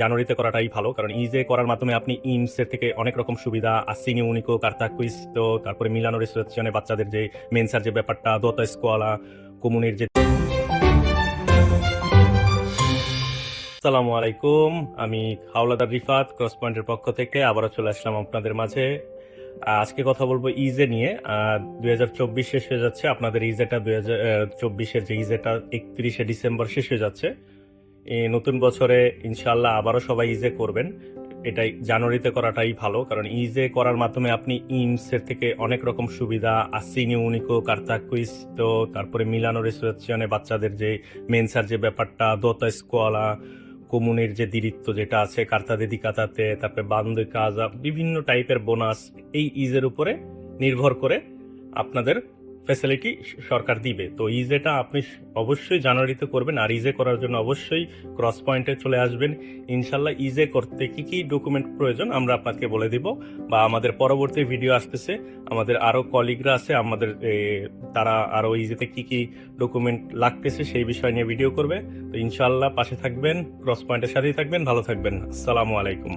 জানুয়ারিতে করাটাই ভালো, কারণ ইজে করার মাধ্যমে আপনি ইমসের থেকে অনেক রকম সুবিধা, আসিনি উনিকো, কার্তা কুইজ, তো তারপরে মিলানো রেজিস্ট্রেশনে বাচ্চাদের যে মেন্সার যে ব্যাপারটা, দোতা স্কোয়ালা, কমুনির যে। আসসালামু আলাইকুম, আমি হাওলাদার রিফাত ক্রস পয়েন্টের পক্ষ থেকে আবারও চলে আসলাম আপনাদের মাঝে। আজকে কথা বলবো ইজে নিয়ে। 2024 শেষ হয়ে যাচ্ছে, আপনাদের ইজেটা 2024-এর যে ইজেটা 31শে ডিসেম্বর শেষ হয়ে যাচ্ছে। এই নতুন বছরে ইনশাআল্লাহ আবারও সবাই ইজে করবেন। এটাই জানুয়ারিতে করাটাই ভালো, কারণ ইজে করার মাধ্যমে আপনি ইমসের থেকে অনেক রকম সুবিধা, আসিনি উনিকো, কার্তা কুইজ, তো তারপরে মিলানো রেজিস্ট্রেশনে বাচ্চাদের যে মেন্সার যে ব্যাপারটা, দোতা স্কোয়ালা, কমুনির যে দিরিত্ব যেটা আছে, কার্তা দেদি কাতাতে, তারপরে বান্দে কাজা, বিভিন্ন টাইপের বোনাস এই ইজের উপরে নির্ভর করে আপনাদের ফ্যাসিলিটি সরকার দিবে। তো ইজেটা আপনি অবশ্যই জানুয়ারিতে করবেন, আর ইজে করার জন্য অবশ্যই ক্রস পয়েন্টে চলে আসবেন। ইনশাল্লাহ ইজে করতে কি কি ডকুমেন্ট প্রয়োজন আমরা আপনাকে বলে দিব, বা আমাদের পরবর্তী ভিডিও আসতেছে, আমাদের আরও কলিগরা আছে আমাদের, তারা আরও ইজেতে কি কি ডকুমেন্ট লাগতেছে সেই বিষয় নিয়ে ভিডিও করবে। তো ইনশাল্লাহ পাশে থাকবেন, ক্রস পয়েন্টের সাথেই থাকবেন, ভালো থাকবেন। আসসালামু আলাইকুম।